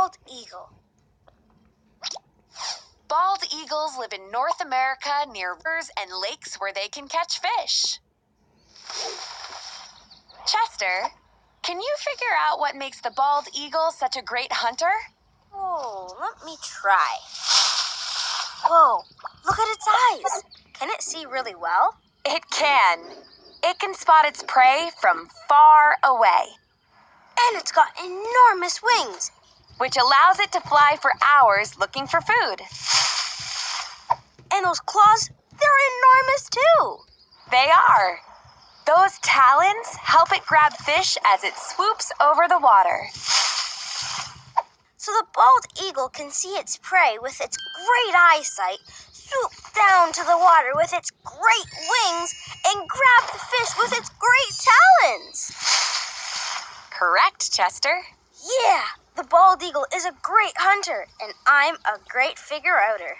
bald eagle? Bald eagles live in North America near rivers and lakes where they can catch fish. Chester, can you figure out what makes the bald eagle such a great hunter? Oh, let me try. Whoa, look at its eyes. Can it see really well? It can. It can spot its prey from far away, And it's got enormous wings. which allows it to fly for hours looking for food. And those claws, they're enormous too. They are. Those talons help it grab fish as it swoops over the water. So the bald eagle can see its prey with its great eyesight, swoop down to the water with its great wings, and grab the fish with its great talons. Correct, Chester. Yeah, the bald eagle is a great hunter, and I'm a great figure-outer.